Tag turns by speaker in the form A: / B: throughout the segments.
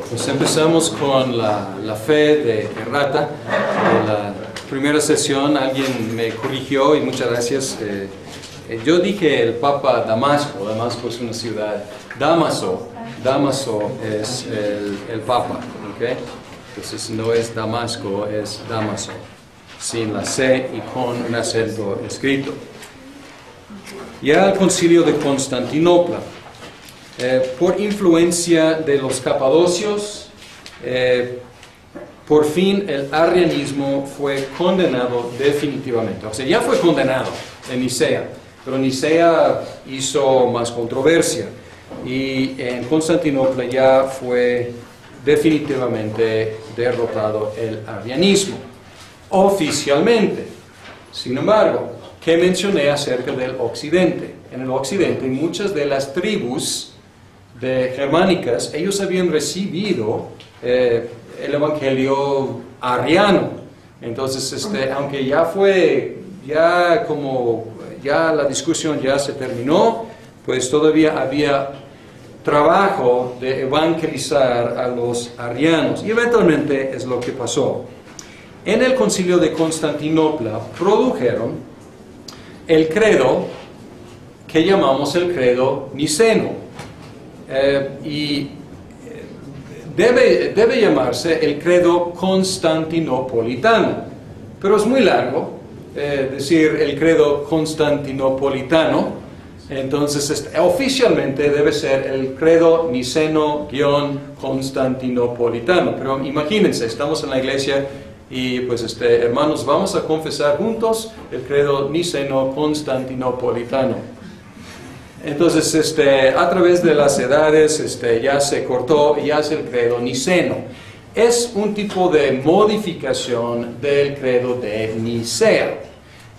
A: Pues empezamos con la fe de Errata. En la primera sesión alguien me corrigió y muchas gracias. Yo dije el Papa Damasco. Damasco es una ciudad. Damaso es el Papa. ¿Okay? Entonces no es Damasco, es Damaso. Sin la C y con un acento escrito. Ya al concilio de Constantinopla. Por influencia de los capadocios, por fin el arrianismo fue condenado definitivamente. O sea, ya fue condenado en Nicea, pero Nicea hizo más controversia. Y en Constantinopla ya fue definitivamente derrotado el arrianismo, oficialmente. Sin embargo, ¿qué mencioné acerca del occidente? En el occidente, muchas de las tribus germánicas, ellos habían recibido el evangelio arriano. Entonces, aunque ya la discusión ya se terminó, pues todavía había trabajo de evangelizar a los arrianos. Y eventualmente es lo que pasó. En el concilio de Constantinopla produjeron el credo que llamamos el credo niceno. Y debe llamarse el credo constantinopolitano, pero es muy largo decir el credo constantinopolitano. Entonces oficialmente debe ser el credo niceno-constantinopolitano, pero imagínense, estamos en la iglesia y pues hermanos, vamos a confesar juntos el credo niceno-constantinopolitano. Entonces, a través de las edades, ya se cortó, ya es el credo niceno. Es un tipo de modificación del credo de Nicea.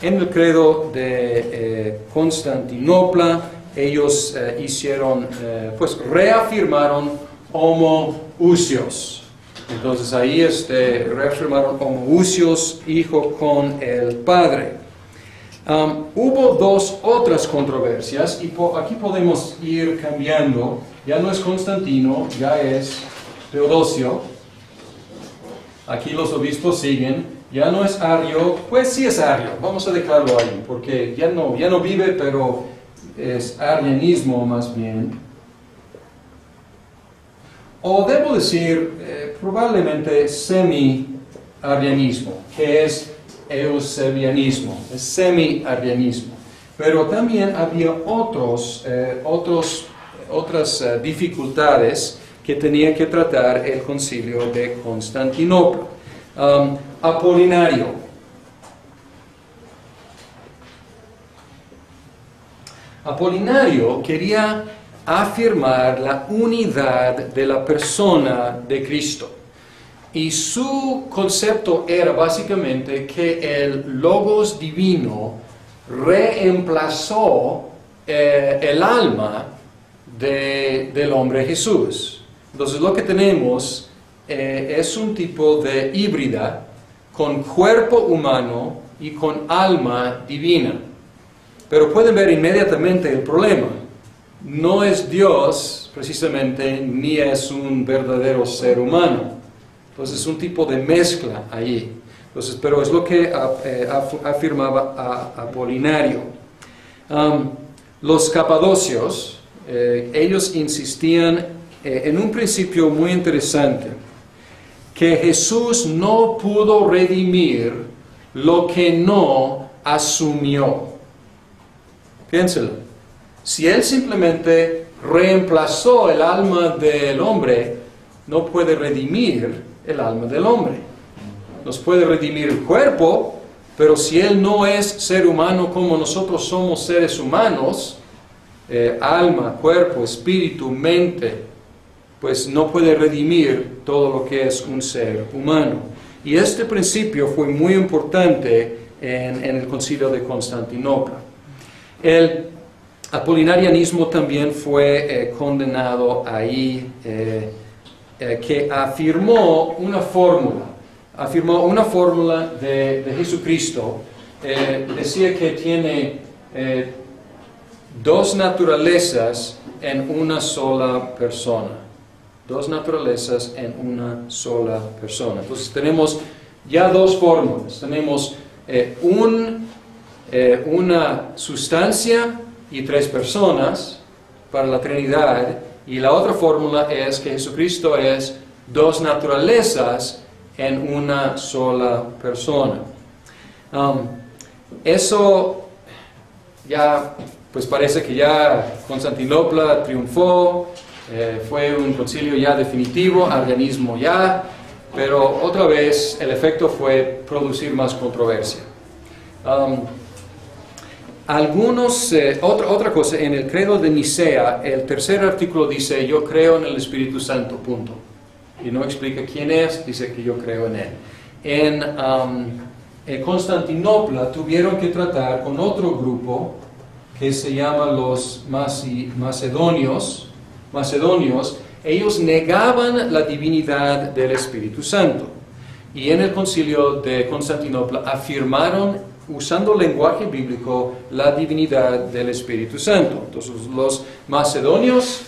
A: En el credo de Constantinopla, ellos reafirmaron homoousios. Entonces, ahí reafirmaron homoousios, hijo con el Padre. Hubo dos otras controversias y aquí podemos ir cambiando. Ya no es Constantino, ya es Teodosio. Aquí los obispos siguen. Ya no es Ario, pues sí es Ario. Vamos a dejarlo ahí, porque ya no vive, pero es arianismo más bien. O debo decir, probablemente semi-arianismo, que es eusebianismo, es semi-arrianismo. Pero también había otras dificultades que tenía que tratar el concilio de Constantinopla. Apolinario quería afirmar la unidad de la persona de Cristo. Y su concepto era básicamente que el Logos divino reemplazó el alma del hombre Jesús. Entonces lo que tenemos es un tipo de híbrida con cuerpo humano y con alma divina. Pero pueden ver inmediatamente el problema. No es Dios precisamente, ni es un verdadero ser humano. Entonces es un tipo de mezcla ahí. Entonces, pero es lo que afirmaba Apolinario. Los capadocios, ellos insistían en un principio muy interesante, que Jesús no pudo redimir lo que no asumió. Piénselo. Si Él simplemente reemplazó el alma del hombre, no puede redimir el alma del hombre. Nos puede redimir el cuerpo, pero si Él no es ser humano como nosotros somos seres humanos, alma, cuerpo, espíritu, mente, pues no puede redimir todo lo que es un ser humano. Y este principio fue muy importante en el concilio de Constantinopla. El apolinarianismo también fue condenado ahí, que afirmó una fórmula de Jesucristo. Decía que tiene dos naturalezas en una sola persona. dos naturalezas en una sola persona. Entonces tenemos ya dos fórmulas. Tenemos una sustancia y tres personas para la Trinidad, y la otra fórmula es que Jesucristo es dos naturalezas en una sola persona. Eso ya, pues parece que ya Constantinopla triunfó, fue un concilio ya definitivo, arrianismo ya, pero otra vez el efecto fue producir más controversia. Otra cosa, en el credo de Nicea, el tercer artículo dice, yo creo en el Espíritu Santo, punto. Y no explica quién es, dice que yo creo en él. En Constantinopla tuvieron que tratar con otro grupo que se llama los macedonios. Ellos negaban la divinidad del Espíritu Santo. Y en el concilio de Constantinopla afirmaron, usando lenguaje bíblico, la divinidad del Espíritu Santo. Entonces los macedonios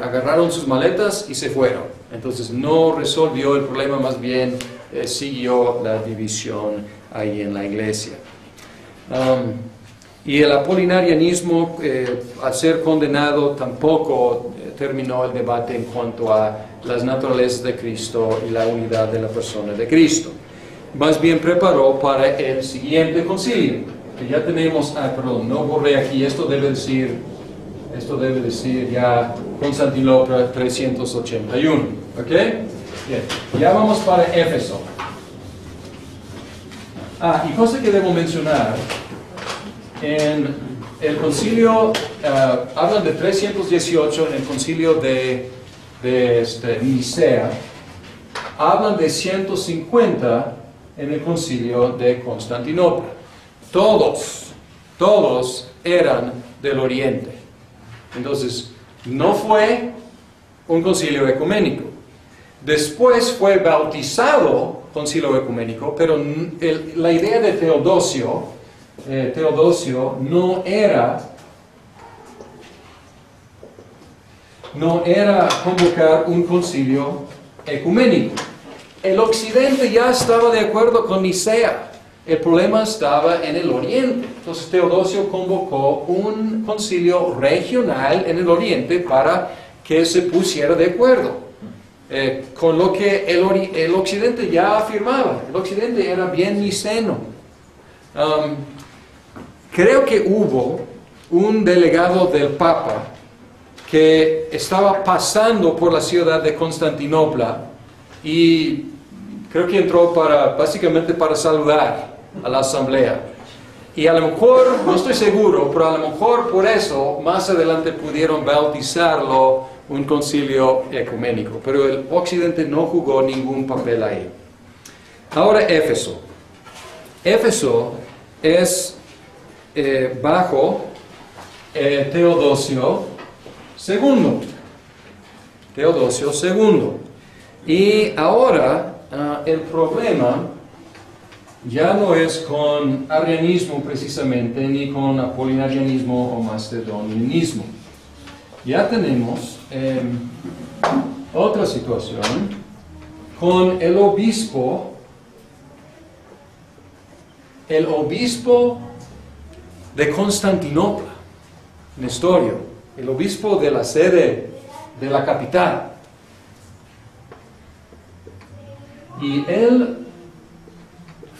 A: agarraron sus maletas y se fueron. Entonces no resolvió el problema, más bien siguió la división ahí en la iglesia. Y el apolinarianismo, al ser condenado, tampoco terminó el debate en cuanto a las naturalezas de Cristo y la unidad de la persona de Cristo. Más bien preparó para el siguiente concilio, que ya tenemos, perdón, no borré aquí, esto debe decir ya Constantinopla 381, ¿ok? Bien, ya vamos para Éfeso. Y cosa que debo mencionar, en el concilio, hablan de 318 en el concilio de Nicea, hablan de 150 en el concilio de Constantinopla. Todos eran del Oriente. Entonces, no fue un concilio ecuménico. Después fue bautizado concilio ecuménico, pero la idea de Teodosio no era convocar un concilio ecuménico. El occidente ya estaba de acuerdo con Nicea. El problema estaba en el oriente. Entonces Teodosio convocó un concilio regional en el oriente para que se pusiera de acuerdo con lo que el occidente ya afirmaba. El occidente era bien niceno. Creo que hubo un delegado del Papa que estaba pasando por la ciudad de Constantinopla y creo que entró básicamente para saludar a la asamblea. Y a lo mejor, no estoy seguro, pero a lo mejor por eso más adelante pudieron bautizarlo un concilio ecuménico. Pero el occidente no jugó ningún papel ahí. Ahora Éfeso. Éfeso es bajo Teodosio II. Teodosio II. Y ahora el problema ya no es con arrianismo precisamente, ni con apolinarianismo o macedonianismo. Ya tenemos otra situación con el obispo de Constantinopla, Nestorio, el obispo de la sede de la capital. Y él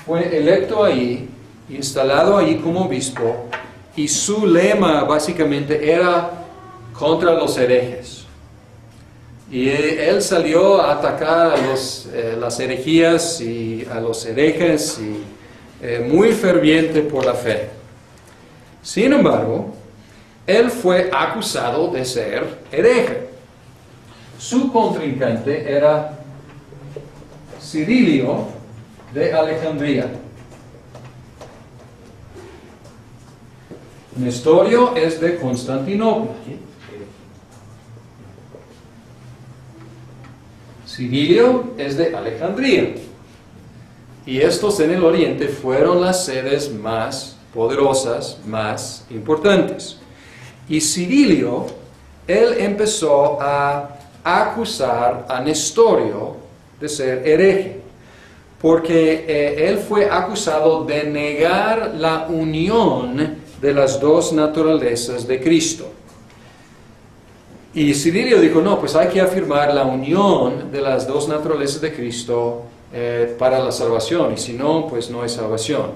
A: fue electo ahí, instalado ahí como obispo, y su lema básicamente era contra los herejes. Y él salió a atacar a las herejías y a los herejes, y muy ferviente por la fe. Sin embargo, él fue acusado de ser hereje. Su contrincante era Cirilio de Alejandría. Nestorio es de Constantinopla. Cirilio es de Alejandría. Y estos en el oriente fueron las sedes más poderosas, más importantes. Y Cirilio, él empezó a acusar a Nestorio de ser hereje, porque él fue acusado de negar la unión de las dos naturalezas de Cristo. Y Cirilio dijo, no, pues hay que afirmar la unión de las dos naturalezas de Cristo para la salvación, y si no, pues no hay salvación.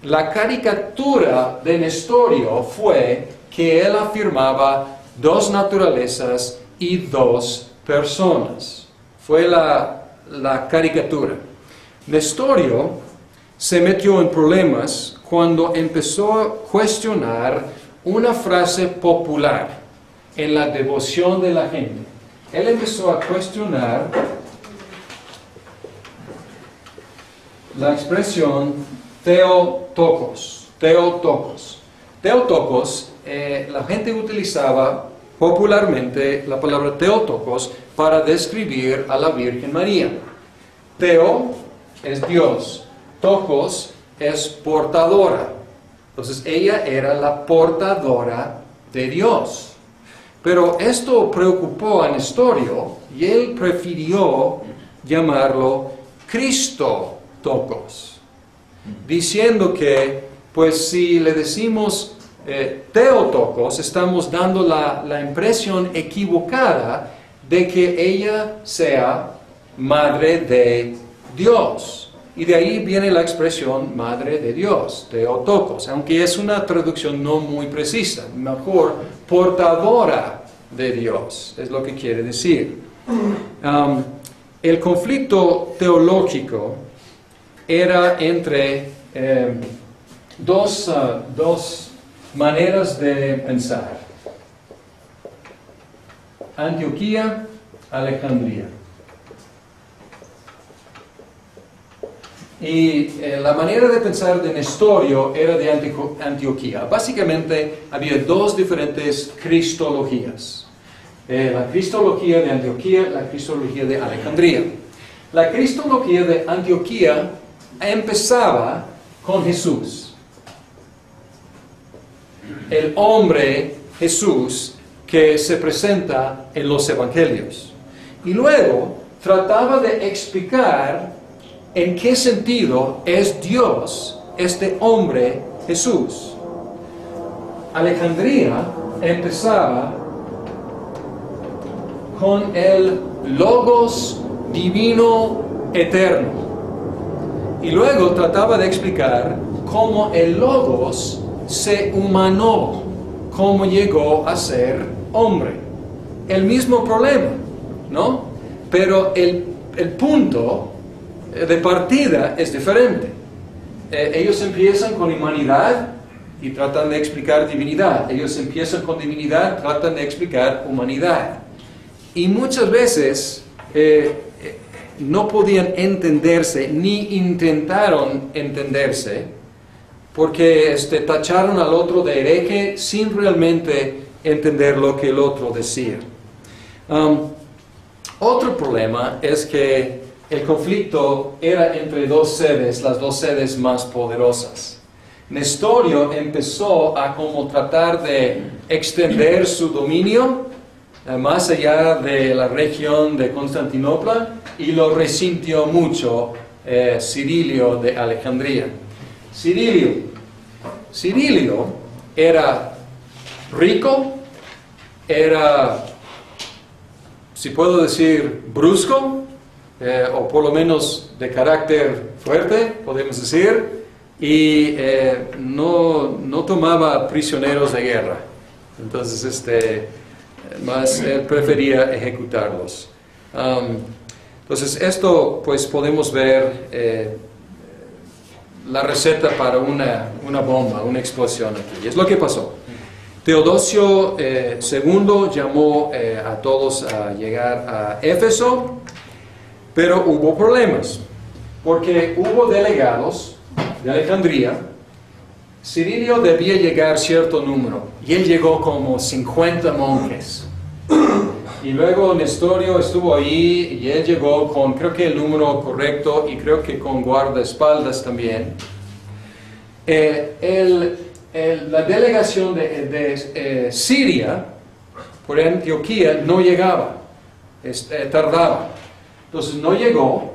A: La caricatura de Nestorio fue que él afirmaba dos naturalezas y dos personas. Fue la caricatura. Nestorio se metió en problemas cuando empezó a cuestionar una frase popular en la devoción de la gente. Él empezó a cuestionar la expresión Theotokos. Theotokos. Theotokos, la gente utilizaba popularmente la palabra Theotokos para describir a la Virgen María. Theo es Dios, Tokos es portadora. Entonces ella era la portadora de Dios. Pero esto preocupó a Nestorio y él prefirió llamarlo Christotokos, diciendo que, pues si le decimos Theotokos, estamos dando la impresión equivocada de que ella sea madre de Dios. Y de ahí viene la expresión madre de Dios, Theotokos, aunque es una traducción no muy precisa, mejor portadora de Dios, es lo que quiere decir. El conflicto teológico era entre dos maneras de pensar: Antioquía, Alejandría. Y la manera de pensar de Nestorio era de Antioquía. Básicamente había dos diferentes cristologías. La cristología de Antioquía, la cristología de Alejandría. La cristología de Antioquía empezaba con Jesús. El hombre Jesús que se presenta en los evangelios. Y luego trataba de explicar en qué sentido es Dios este hombre Jesús. Alejandría empezaba con el Logos divino eterno. Y luego trataba de explicar cómo el Logos se humanó, cómo llegó a ser hombre. El mismo problema, ¿no? Pero el punto de partida es diferente. Ellos empiezan con humanidad y tratan de explicar divinidad. Ellos empiezan con divinidad, tratan de explicar humanidad. Y muchas veces no podían entenderse, ni intentaron entenderse, porque tacharon al otro de hereje sin realmente entender lo que el otro decía. Otro problema es que el conflicto era entre dos sedes, las dos sedes más poderosas. Nestorio empezó a como tratar de extender su dominio más allá de la región de Constantinopla, y lo resintió mucho Cirilio de Alejandría. Cirilio era rico, era, si puedo decir, brusco, o por lo menos de carácter fuerte, podemos decir, y no tomaba prisioneros de guerra. Entonces, más él prefería ejecutarlos. Entonces, esto, pues, podemos ver la receta para una bomba, una explosión aquí. Es lo que pasó. Teodosio II llamó a todos a llegar a Éfeso, pero hubo problemas, porque hubo delegados de Alejandría. Cirilio debía llegar cierto número, y él llegó como 50 monjes. Y luego Nestorio estuvo ahí, y él llegó con, creo que el número correcto, y creo que con guardaespaldas también. La delegación de Siria, por Antioquía, no llegaba. tardaba. Entonces no llegó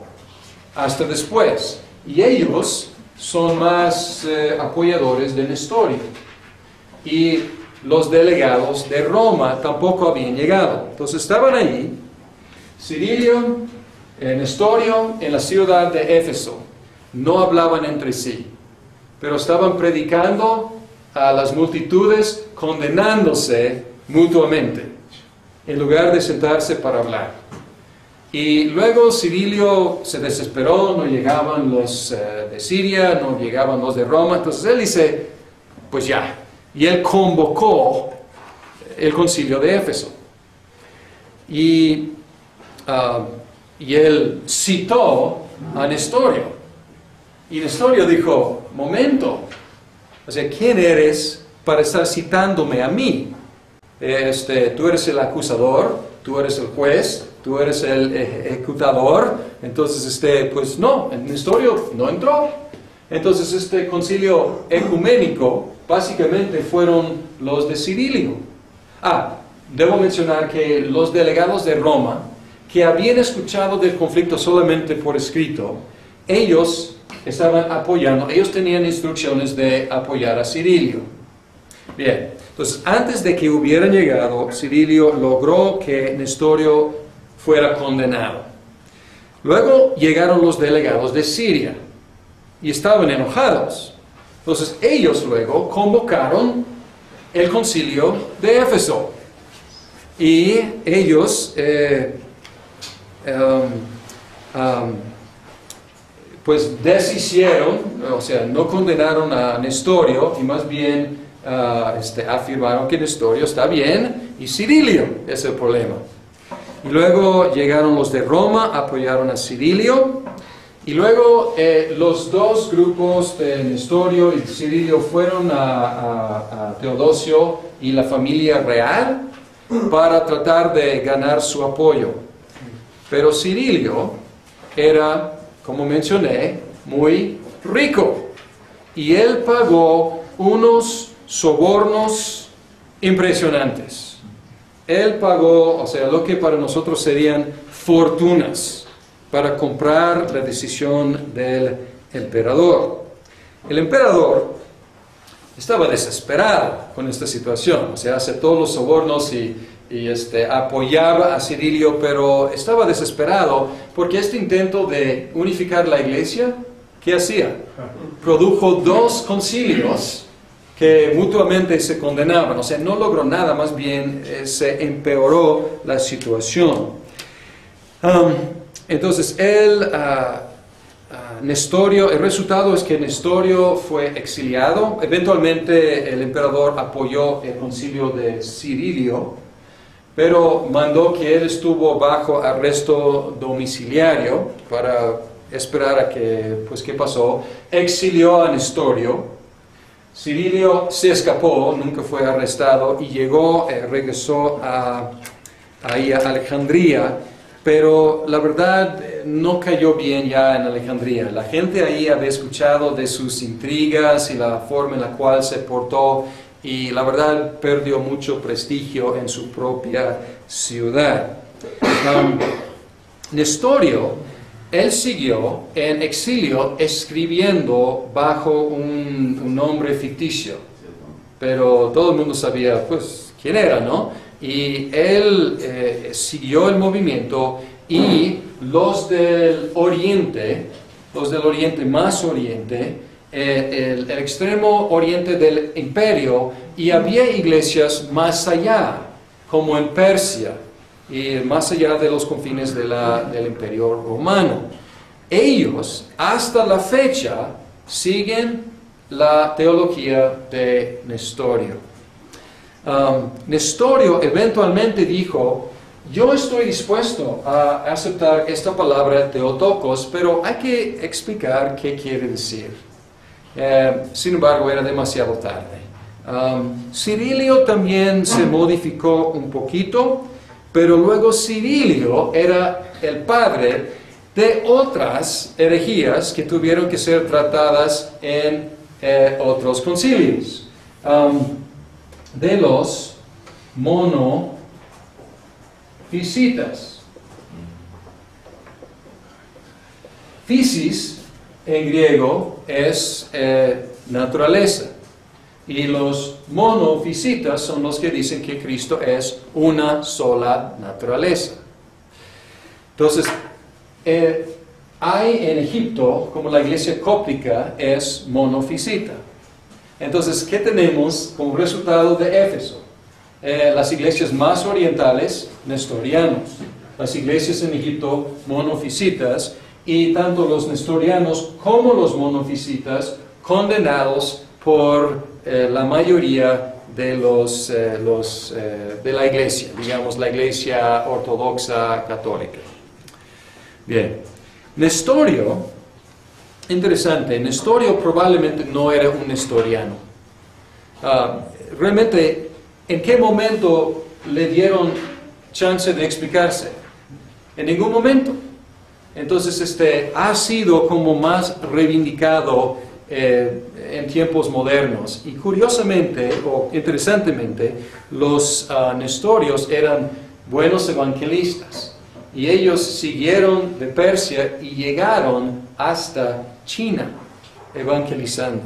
A: hasta después. Y ellos son más apoyadores de Nestorio. Y los delegados de Roma tampoco habían llegado. Entonces estaban ahí, Cirilio, Nestorio, en la ciudad de Éfeso. No hablaban entre sí, pero estaban predicando a las multitudes, condenándose mutuamente, en lugar de sentarse para hablar. Y luego Cirilio se desesperó, no llegaban los de Siria, no llegaban los de Roma, entonces él dice, pues ya, y él convocó el concilio de Éfeso. Y él citó a Nestorio. Y Nestorio dijo, momento, o sea, ¿quién eres para estar citándome a mí? Tú eres el acusador, tú eres el juez, tú eres el ejecutador. Entonces, pues no, Nestorio no entró. Entonces, este concilio ecuménico básicamente fueron los de Cirilio. Debo mencionar que los delegados de Roma, que habían escuchado del conflicto solamente por escrito, ellos estaban apoyando, ellos tenían instrucciones de apoyar a Cirilio. Bien, entonces antes de que hubieran llegado, Cirilio logró que Nestorio fuera condenado. Luego llegaron los delegados de Siria y estaban enojados. Entonces ellos luego convocaron el concilio de Éfeso y ellos pues deshicieron, o sea, no condenaron a Nestorio y más bien afirmaron que Nestorio está bien y Cirilio es el problema. Y luego llegaron los de Roma, apoyaron a Cirilio y luego los dos grupos de Nestorio y Cirilio fueron a Teodosio y la familia real para tratar de ganar su apoyo. Pero Cirilio era, como mencioné, muy rico. Y él pagó unos sobornos impresionantes. Él pagó, o sea, lo que para nosotros serían fortunas para comprar la decisión del emperador. El emperador estaba desesperado con esta situación, o sea, aceptó los sobornos y apoyaba a Cirilio, pero estaba desesperado porque este intento de unificar la iglesia, ¿qué hacía? Produjo dos concilios que mutuamente se condenaban, o sea, no logró nada, más bien se empeoró la situación. Entonces, Nestorio, el resultado es que Nestorio fue exiliado. Eventualmente el emperador apoyó el concilio de Cirilio, pero mandó que él estuvo bajo arresto domiciliario para esperar a que, pues, ¿qué pasó? Exilió a Nestorio. Cirilio se escapó, nunca fue arrestado y regresó ahí a Alejandría, pero la verdad no cayó bien ya en Alejandría. La gente ahí había escuchado de sus intrigas y la forma en la cual se portó y la verdad perdió mucho prestigio en su propia ciudad. Nestorio, él siguió en exilio escribiendo bajo un nombre ficticio, pero todo el mundo sabía pues quién era, ¿no? Y él siguió el movimiento y los del oriente más oriente, el extremo oriente del imperio, y había iglesias más allá, como en Persia, y más allá de los confines del imperio romano. Ellos, hasta la fecha, siguen la teología de Nestorio. Nestorio eventualmente dijo, yo estoy dispuesto a aceptar esta palabra Theotokos, pero hay que explicar qué quiere decir. Sin embargo, era demasiado tarde. Cirilio también se modificó un poquito, pero luego Cirilio era el padre de otras herejías que tuvieron que ser tratadas en otros concilios. De los monofisitas. Physis en griego es naturaleza. Y los monofisitas son los que dicen que Cristo es una sola naturaleza. Entonces, hay en Egipto, como la iglesia cóptica es monofisita. Entonces, ¿qué tenemos como resultado de Éfeso? Las iglesias más orientales, nestorianos. Las iglesias en Egipto, monofisitas. Y tanto los nestorianos como los monofisitas condenados por la mayoría de de la iglesia, digamos la iglesia ortodoxa católica. Bien, Nestorio, interesante, Nestorio probablemente no era un nestoriano. Realmente, ¿en qué momento le dieron chance de explicarse? En ningún momento. Entonces, ha sido como más reivindicado en tiempos modernos. Y curiosamente, o interesantemente, los nestorios eran buenos evangelistas. Y ellos siguieron de Persia y llegaron hasta China evangelizando.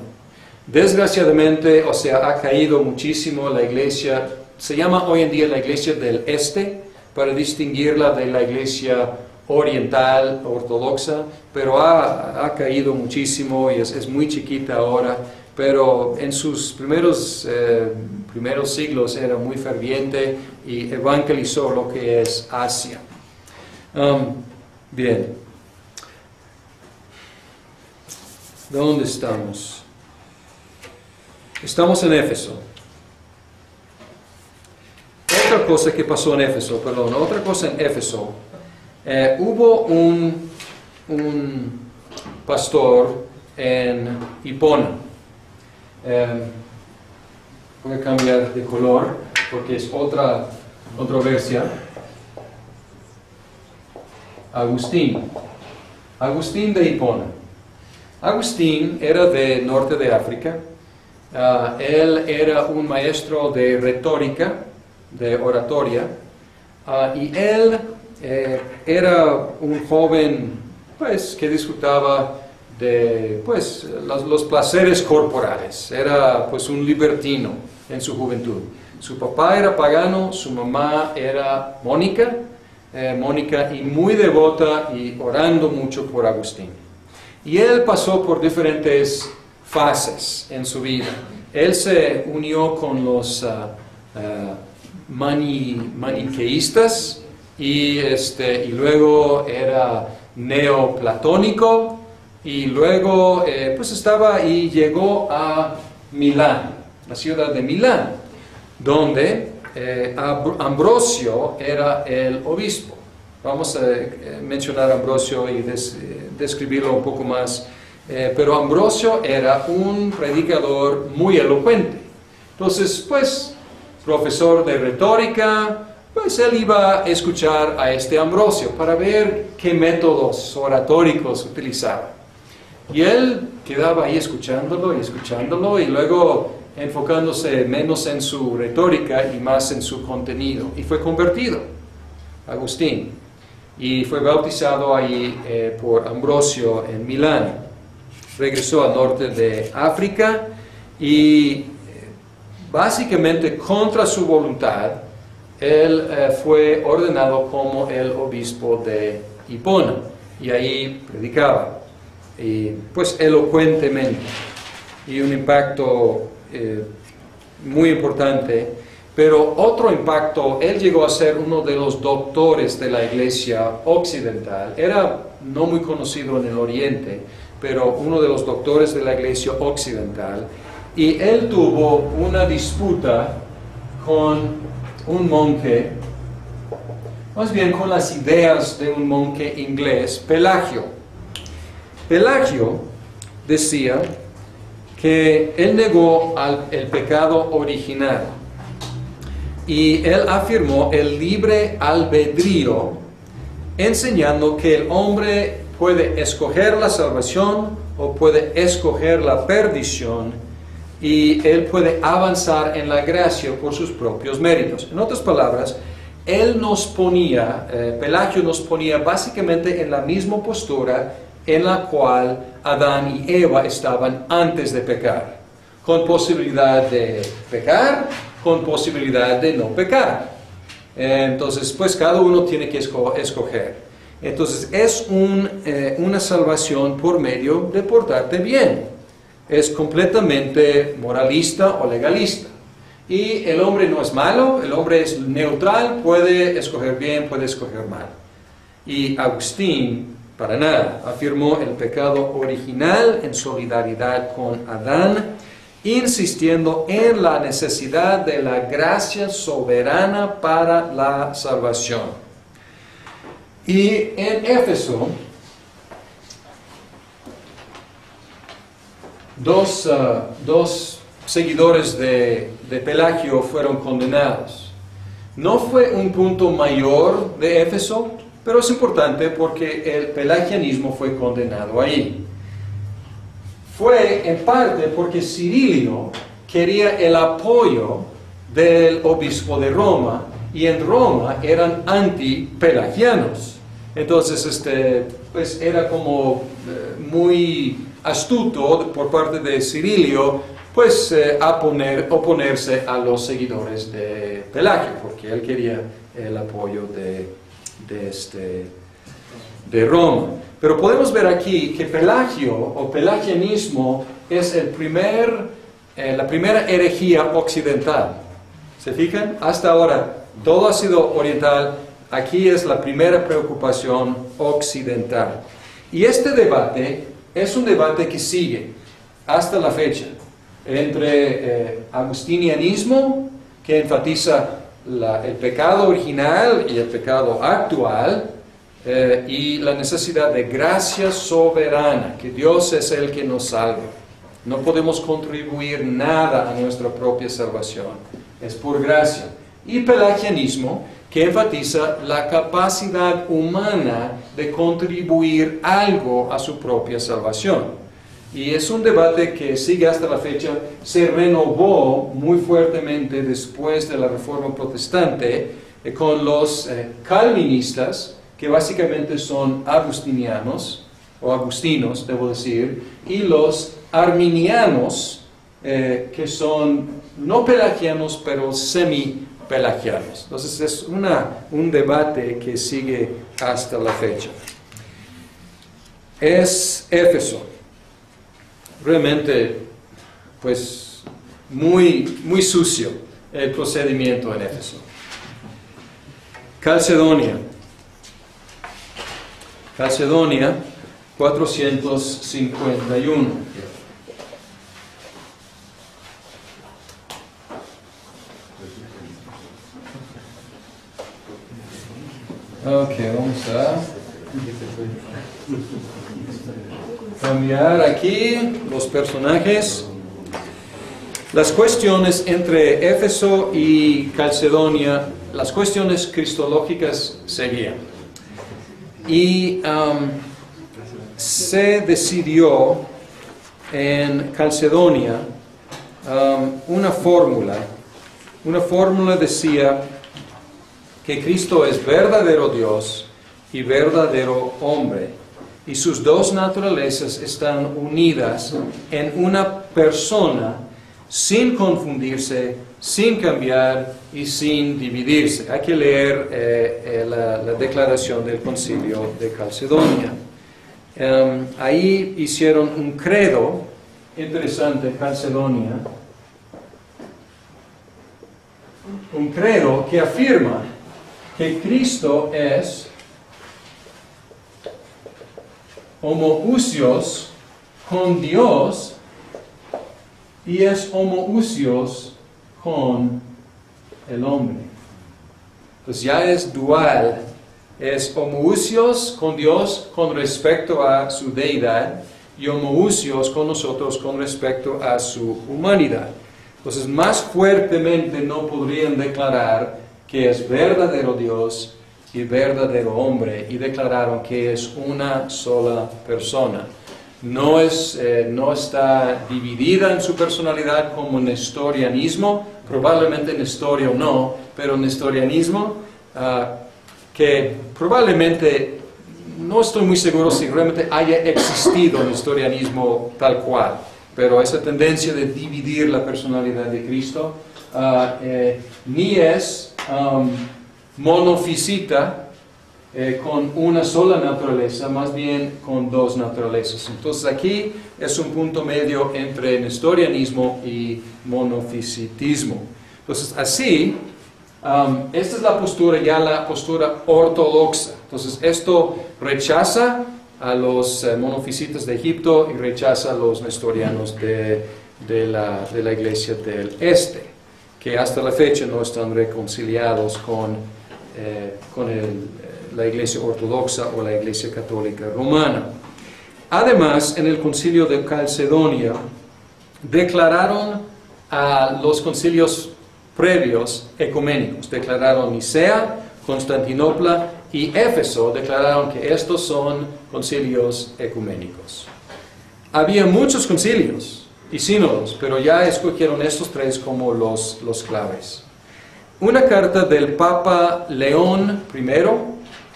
A: Desgraciadamente, ha caído muchísimo la iglesia, se llama hoy en día la iglesia del este, para distinguirla de la iglesia oriental, ortodoxa, pero ha caído muchísimo y es muy chiquita ahora, pero en sus primeros siglos era muy ferviente y evangelizó lo que es Asia. Bien. ¿Dónde estamos? Estamos en Éfeso. Otra cosa que pasó en Éfeso, otra cosa en Éfeso. Hubo un pastor en Hipona. Voy a cambiar de color porque es otra controversia. Agustín de Hipona. Agustín era de norte de África. Él era un maestro de retórica, de oratoria, y él era un joven que disfrutaba de los placeres corporales. Era un libertino en su juventud. Su papá era pagano, su mamá era Mónica, y muy devota y orando mucho por Agustín. Y él pasó por diferentes fases en su vida. Él se unió con los maniqueístas y luego era neoplatónico y luego estaba y llegó a Milán, la ciudad de Milán, donde Ambrosio era el obispo. Vamos a mencionar a Ambrosio y describirlo un poco más. Pero Ambrosio era un predicador muy elocuente. Entonces, profesor de retórica, él iba a escuchar a Ambrosio para ver qué métodos oratóricos utilizaba. Y él quedaba ahí escuchándolo y luego enfocándose menos en su retórica y más en su contenido. Y fue convertido, Agustín, y fue bautizado ahí por Ambrosio en Milán. Regresó al norte de África y básicamente contra su voluntad, él fue ordenado como el obispo de Hipona y ahí predicaba, y elocuentemente, y un impacto muy importante. Pero otro impacto, él llegó a ser uno de los doctores de la iglesia occidental. Era no muy conocido en el Oriente, pero uno de los doctores de la iglesia occidental. Y él tuvo una disputa con un monje, más bien con las ideas de un monje inglés, Pelagio. Pelagio decía que él negó el pecado original y él afirmó el libre albedrío, enseñando que el hombre puede escoger la salvación o puede escoger la perdición y él puede avanzar en la gracia por sus propios méritos. En otras palabras, Pelagio nos ponía básicamente en la misma postura en la cual Adán y Eva estaban antes de pecar, con posibilidad de pecar, con posibilidad de no pecar. Entonces, pues cada uno tiene que escoger. Entonces, es una salvación por medio de portarte bien. Es completamente moralista o legalista. Y el hombre no es malo, el hombre es neutral, puede escoger bien, puede escoger mal. Y Agustín, para nada, afirmó el pecado original en solidaridad con Adán, insistiendo en la necesidad de la gracia soberana para la salvación. Y en Éfeso, dos seguidores de Pelagio fueron condenados. No fue un punto mayor de Éfeso, pero es importante porque el pelagianismo fue condenado ahí. Fue en parte porque Cirilio quería el apoyo del obispo de Roma, y en Roma eran antipelagianos. Entonces, pues era como muy astuto por parte de Cirilio, pues oponerse a los seguidores de Pelagio, porque él quería el apoyo de Roma. Pero podemos ver aquí que Pelagio o pelagianismo es la primera herejía occidental. ¿Se fijan? Hasta ahora todo ha sido oriental, aquí es la primera preocupación occidental. Y este debate es un debate que sigue hasta la fecha entre agustinianismo, que enfatiza el pecado original y el pecado actual, y la necesidad de gracia soberana, que Dios es el que nos salva. No podemos contribuir nada a nuestra propia salvación, es por gracia. Y pelagianismo, que enfatiza la capacidad humana de contribuir algo a su propia salvación. Y es un debate que sigue hasta la fecha, se renovó muy fuertemente después de la Reforma Protestante con los calvinistas, que básicamente son agustinianos, o agustinos, debo decir, y los arminianos, que son no pelagianos, pero semi-pelagianos. Entonces es un debate que sigue hasta la fecha. Es Éfeso. Realmente, pues, muy, muy sucio el procedimiento en Éfeso. Calcedonia, 451. Ok, vamos a cambiar aquí los personajes. Las cuestiones entre Éfeso y Calcedonia, las cuestiones cristológicas seguían. Y se decidió en Calcedonia una fórmula. Una fórmula decía que Cristo es verdadero Dios y verdadero hombre, y sus dos naturalezas están unidas en una persona sin confundirse, sin cambiar y sin dividirse. Hay que leer la declaración del Concilio de Calcedonia. Ahí hicieron un credo interesante, Calcedonia, un credo que afirma que Cristo es homoousios con Dios y es homoousios con el hombre. Pues ya es dual, es homoousios con Dios con respecto a su deidad y homoousios con nosotros con respecto a su humanidad. Entonces, más fuertemente no podrían declarar que es verdadero Dios y verdadero hombre, y declararon que es una sola persona. No está dividida en su personalidad como nestorianismo, probablemente Nestorio no, pero nestorianismo, que probablemente no estoy muy seguro si realmente haya existido el nestorianismo tal cual, pero esa tendencia de dividir la personalidad de Cristo ni es monofisita, con una sola naturaleza, más bien con dos naturalezas. Entonces aquí es un punto medio entre nestorianismo y monofisitismo. Entonces así, esta es la postura, ya la postura ortodoxa. Entonces esto rechaza a los monofisitas de Egipto y rechaza a los nestorianos de la iglesia del este, que hasta la fecha no están reconciliados con la iglesia ortodoxa o la iglesia católica romana. Además, en el concilio de Calcedonia declararon a los concilios previos ecuménicos, declararon Nicea, Constantinopla y Éfeso, declararon que estos son concilios ecuménicos. Había muchos concilios y sínodos, pero ya escogieron estos tres como los claves. Una carta del Papa León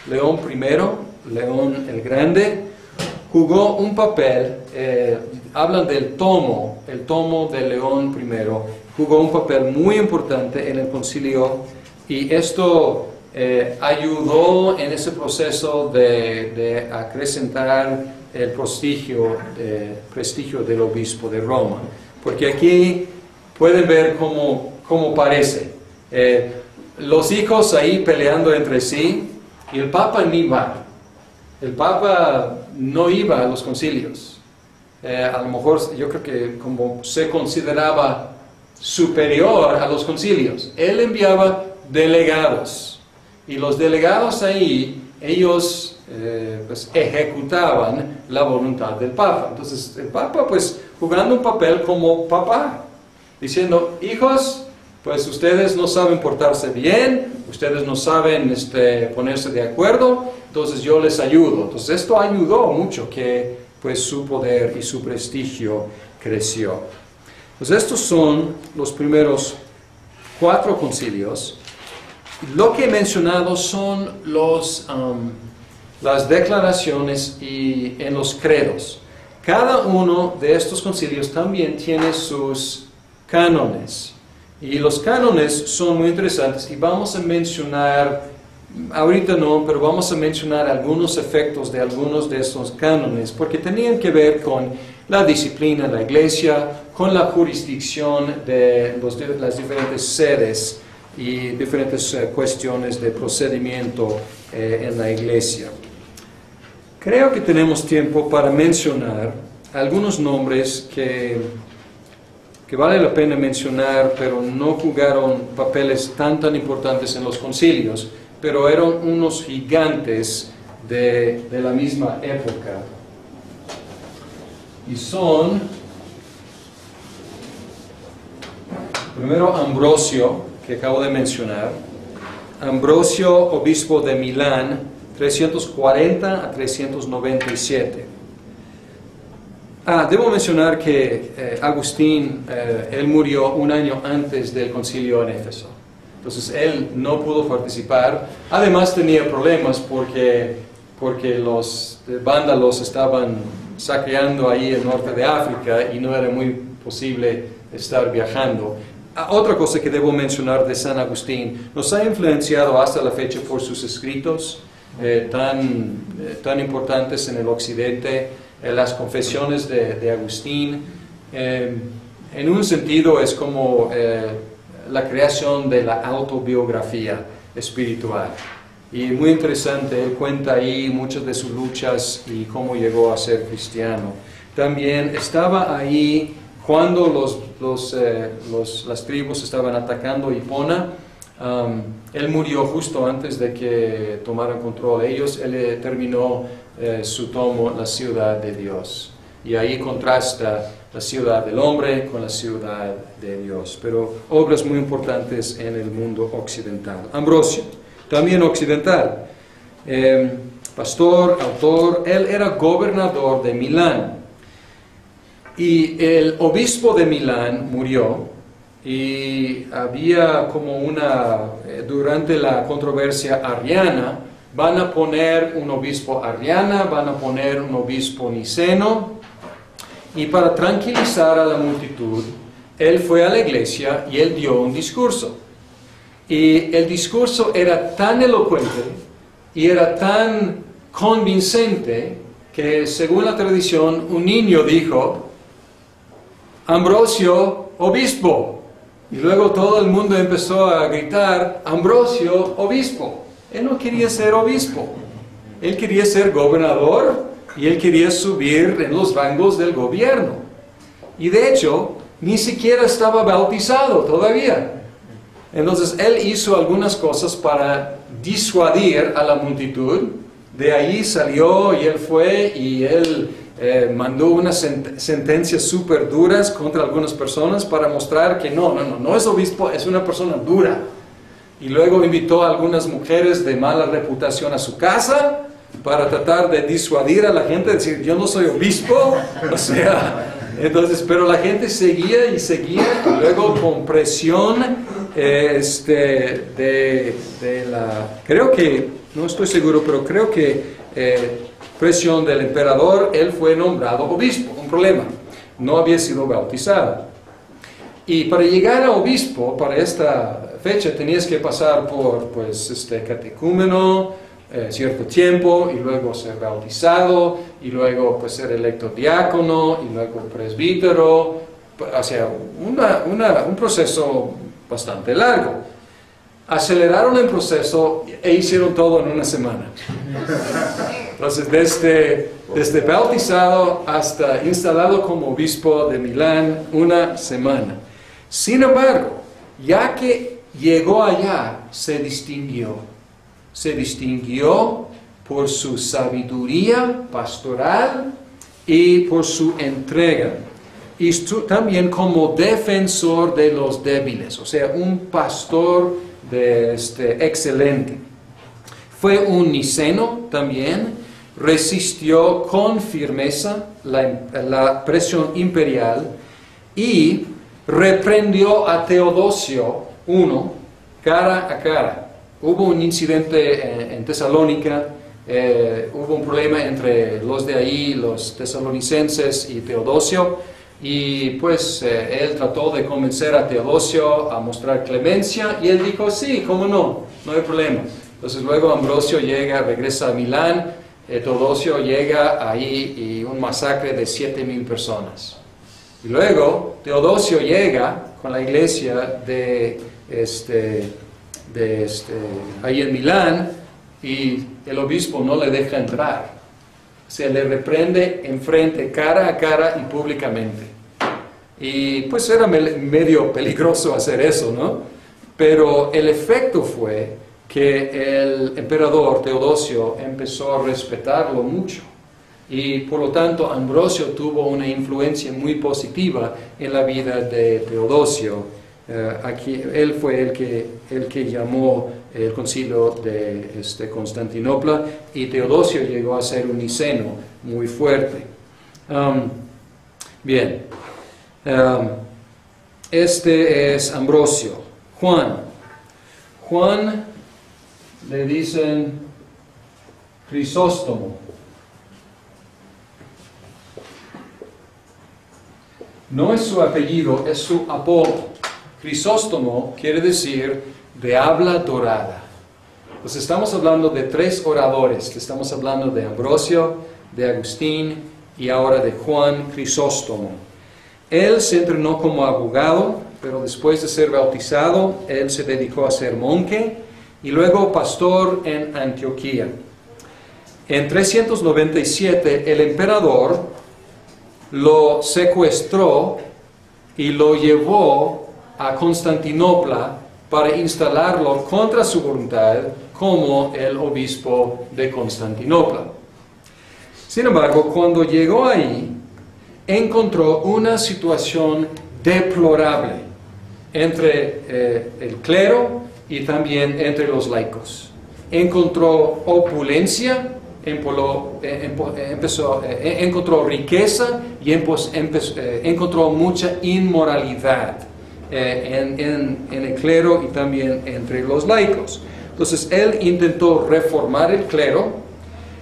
A: el Grande, jugó un papel, hablan del tomo, el tomo de León I, jugó un papel muy importante en el concilio y esto ayudó en ese proceso de acrecentar el prestigio del obispo de Roma. Porque aquí pueden ver cómo parece. Los hijos ahí peleando entre sí y el Papa ni va. El Papa no iba a los concilios. A lo mejor yo creo que como se consideraba superior a los concilios, él enviaba delegados y los delegados ahí, ellos pues ejecutaban la voluntad del Papa. Entonces el Papa pues jugando un papel como papá, diciendo, hijos, pues ustedes no saben portarse bien, ustedes no saben ponerse de acuerdo, entonces yo les ayudo. Entonces esto ayudó mucho que pues su poder y su prestigio creció. Pues estos son los primeros 4 concilios. Lo que he mencionado son las declaraciones y en los credos. Cada uno de estos concilios también tiene sus cánones. Y los cánones son muy interesantes y vamos a mencionar, ahorita no, pero vamos a mencionar algunos efectos de algunos de estos cánones, porque tenían que ver con la disciplina de la iglesia, con la jurisdicción de las diferentes sedes y diferentes cuestiones de procedimiento en la iglesia. Creo que tenemos tiempo para mencionar algunos nombres que vale la pena mencionar, pero no jugaron papeles tan importantes en los concilios, pero eran unos gigantes de la misma época. Y son, primero Ambrosio, que acabo de mencionar, Ambrosio, obispo de Milán, 340 a 397. Debo mencionar que Agustín, él murió un año antes del concilio en Éfeso. Entonces él no pudo participar. Además tenía problemas porque los vándalos estaban saqueando ahí el norte de África y no era muy posible estar viajando. Otra cosa que debo mencionar de San Agustín, nos ha influenciado hasta la fecha por sus escritos tan importantes en el occidente. Las confesiones de Agustín, en un sentido es como la creación de la autobiografía espiritual. Y muy interesante, él cuenta ahí muchas de sus luchas y cómo llegó a ser cristiano. También estaba ahí cuando las tribus estaban atacando Hipona. Él murió justo antes de que tomaran control ellos. Él terminó su tomo, La ciudad de Dios. Y ahí contrasta la ciudad del hombre con la ciudad de Dios. Pero obras muy importantes en el mundo occidental. Ambrosio, también occidental. Pastor, autor, él era gobernador de Milán. Y el obispo de Milán murió. Y había como durante la controversia ariana, van a poner un obispo arriana, van a poner un obispo niceno, y para tranquilizar a la multitud, él fue a la iglesia y él dio un discurso. Y el discurso era tan elocuente y era tan convincente que, según la tradición, un niño dijo: Ambrosio, obispo. Y luego todo el mundo empezó a gritar: Ambrosio, obispo. Él no quería ser obispo. Él quería ser gobernador y él quería subir en los rangos del gobierno. Y de hecho, ni siquiera estaba bautizado todavía. Entonces, él hizo algunas cosas para disuadir a la multitud. De ahí salió y él fue y él mandó unas sentencias súper duras contra algunas personas para mostrar que no es obispo, es una persona dura. Y luego invitó a algunas mujeres de mala reputación a su casa para tratar de disuadir a la gente, decir: yo no soy obispo. O sea, entonces, pero la gente seguía y seguía, y luego con presión creo que, no estoy seguro, pero creo que presión del emperador, él fue nombrado obispo. Un problema, no había sido bautizado. Y para llegar a obispo, para esta fecha, tenías que pasar por catecúmeno, cierto tiempo, y luego ser bautizado, y luego pues ser electo diácono, y luego presbítero. O sea, un proceso bastante largo. Aceleraron el proceso e hicieron todo en una semana. Entonces, desde bautizado hasta instalado como obispo de Milán, una semana. Sin embargo, ya que llegó allá, se distinguió. Se distinguió por su sabiduría pastoral y por su entrega. Y también como defensor de los débiles, o sea, un pastor excelente. Fue un niceno también, resistió con firmeza la presión imperial y reprendió a Teodosio I cara a cara. Hubo un incidente en Tesalónica, hubo un problema entre los de ahí, los tesalonicenses y Teodosio. Y pues él trató de convencer a Teodosio a mostrar clemencia, y él dijo: sí, cómo no hay problema. Entonces luego Ambrosio regresa a Milán, Teodosio llega ahí y un masacre de 7,000 personas. Y luego Teodosio llega con la iglesia ahí en Milán, y el obispo no le deja entrar. Se le reprende enfrente, cara a cara y públicamente. Y pues era medio peligroso hacer eso, ¿no? Pero el efecto fue que el emperador Teodosio empezó a respetarlo mucho. Y por lo tanto Ambrosio tuvo una influencia muy positiva en la vida de Teodosio. Aquí él fue el que llamó el concilio de Constantinopla, y Teodosio llegó a ser un niceno muy fuerte. Bien, este es Ambrosio. Juan le dicen Crisóstomo. No es su apellido, es su apodo. Crisóstomo quiere decir de habla dorada. Pues estamos hablando de 3 oradores. Estamos hablando de Ambrosio, de Agustín y ahora de Juan Crisóstomo. Él se entrenó como abogado, pero después de ser bautizado, él se dedicó a ser monje y luego pastor en Antioquía. En 397 el emperador lo secuestró y lo llevó a Constantinopla para instalarlo contra su voluntad como el obispo de Constantinopla. Sin embargo, cuando llegó ahí, encontró una situación deplorable entre el clero y también entre los laicos. Encontró opulencia, encontró riqueza y encontró mucha inmoralidad en el clero y también entre los laicos. Entonces él intentó reformar el clero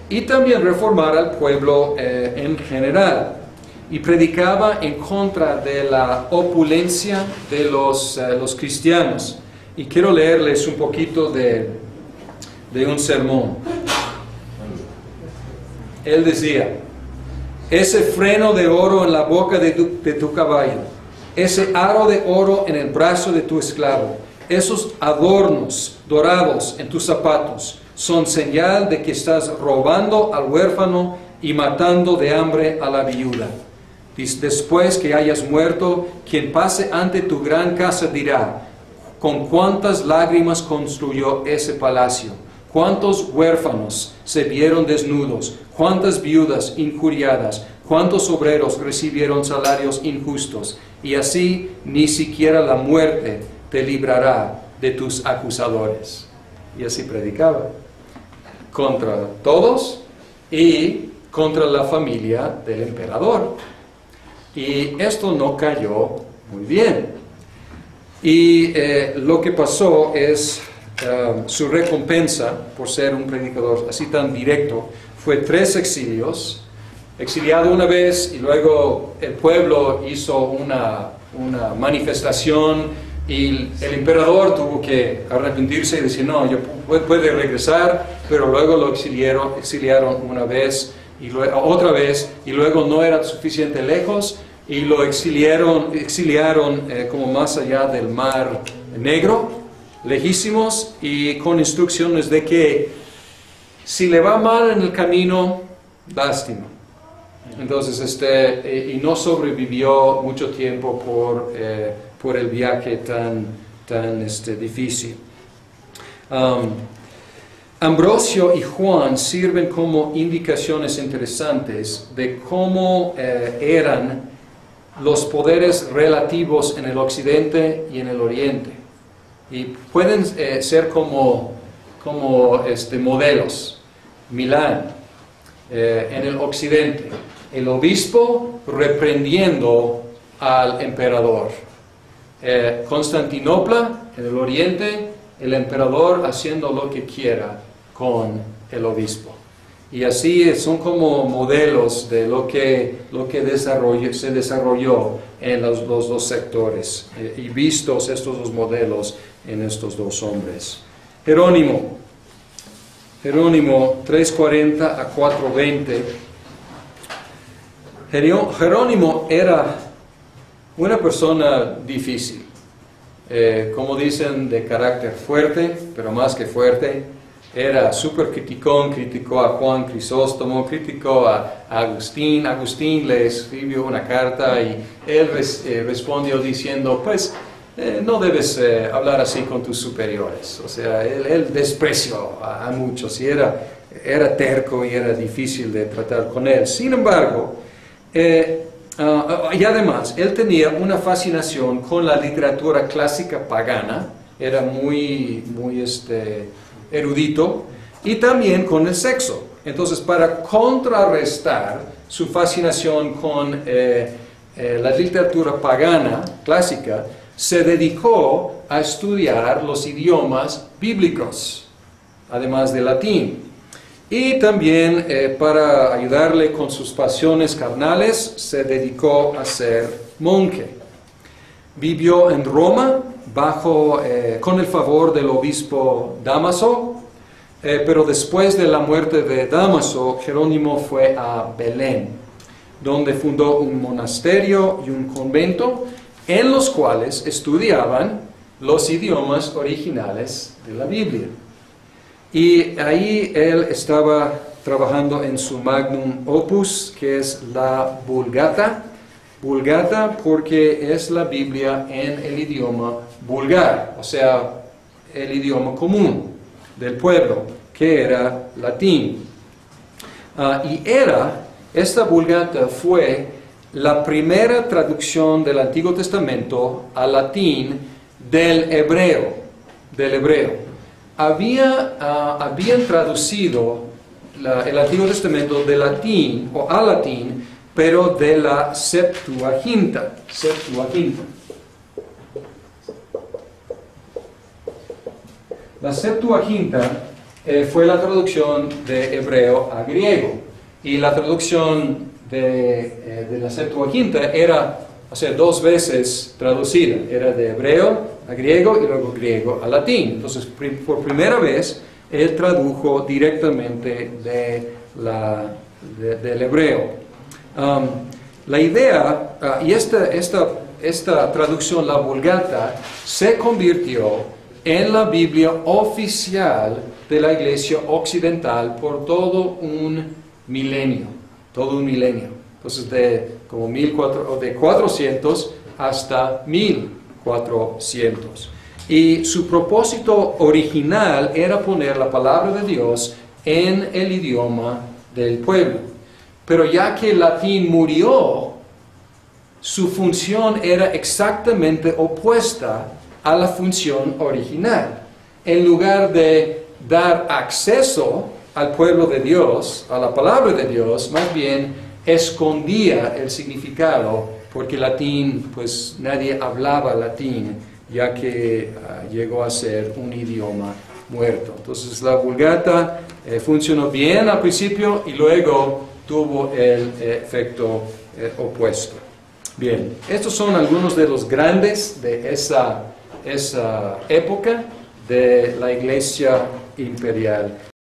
A: y también reformar al pueblo en general. Y predicaba en contra de la opulencia de los cristianos. Y quiero leerles un poquito de un sermón. Él decía: ese freno de oro en la boca de tu caballo, ese aro de oro en el brazo de tu esclavo, esos adornos dorados en tus zapatos, son señal de que estás robando al huérfano y matando de hambre a la viuda. Después que hayas muerto, quien pase ante tu gran casa dirá: ¿con cuántas lágrimas construyó ese palacio? ¿Cuántos huérfanos se vieron desnudos? ¿Cuántas viudas injuriadas? ¿Cuántos obreros recibieron salarios injustos? Y así ni siquiera la muerte te librará de tus acusadores. Y así predicaba contra todos y contra la familia del emperador. Y esto no cayó muy bien. Y lo que pasó es su recompensa por ser un predicador así tan directo fue 3 exilios. Exiliado una vez y luego el pueblo hizo una manifestación y el emperador tuvo que arrepentirse y decir: no, yo puede regresar, pero luego lo exiliaron una vez y luego, otra vez, y luego no era suficiente lejos y lo exiliaron como más allá del Mar Negro, lejísimos, y con instrucciones de que si le va mal en el camino, lástima. Entonces, y no sobrevivió mucho tiempo por el viaje tan difícil. Ambrosio y Juan sirven como indicaciones interesantes de cómo eran los poderes relativos en el occidente y en el oriente. Y pueden ser como modelos. Milán, en el occidente, el obispo reprendiendo al emperador. Constantinopla, en el oriente, el emperador haciendo lo que quiera con el obispo. Y así son como modelos de lo que se desarrolló en los dos sectores, y vistos estos 2 modelos en estos 2 hombres. Jerónimo 3:40 a 4:20. Jerónimo era una persona difícil, como dicen, de carácter fuerte, pero más que fuerte. Era súper criticón, criticó a Juan Crisóstomo, criticó a Agustín. Agustín le escribió una carta y él respondió diciendo: pues no debes hablar así con tus superiores. O sea, él despreció a muchos y era terco y era difícil de tratar con él. Sin embargo, y además, él tenía una fascinación con la literatura clásica pagana, era muy erudito, y también con el sexo. Entonces, para contrarrestar su fascinación con la literatura pagana clásica, se dedicó a estudiar los idiomas bíblicos, además del latín. Y también para ayudarle con sus pasiones carnales, se dedicó a ser monje. Vivió en Roma con el favor del obispo Dámaso, pero después de la muerte de Dámaso, Jerónimo fue a Belén, donde fundó un monasterio y un convento en los cuales estudiaban los idiomas originales de la Biblia. Y ahí él estaba trabajando en su magnum opus, que es la Vulgata. Vulgata porque es la Biblia en el idioma vulgar, o sea, el idioma común del pueblo, que era latín. Esta Vulgata fue la primera traducción del Antiguo Testamento al latín del hebreo. Habían traducido el Antiguo Testamento del latín o al latín, pero de la Septuaginta. La Septuaginta fue la traducción de hebreo a griego. Y la traducción de la Septuaginta era, o sea, 2 veces traducida. Era de hebreo a griego y luego griego a latín. Entonces, por primera vez, él tradujo directamente del hebreo. La idea, y esta traducción, la Vulgata, se convirtió en la Biblia oficial de la Iglesia Occidental por todo un milenio. Entonces, de 400 hasta 1400. Y su propósito original era poner la palabra de Dios en el idioma del pueblo. Pero ya que el latín murió, su función era exactamente opuesta a la función original. En lugar de dar acceso al pueblo de Dios, a la palabra de Dios, más bien escondía el significado, porque latín, pues nadie hablaba latín, ya que llegó a ser un idioma muerto. Entonces la Vulgata funcionó bien al principio y luego tuvo el efecto opuesto. Bien, estos son algunos de los grandes de esa época de la Iglesia imperial.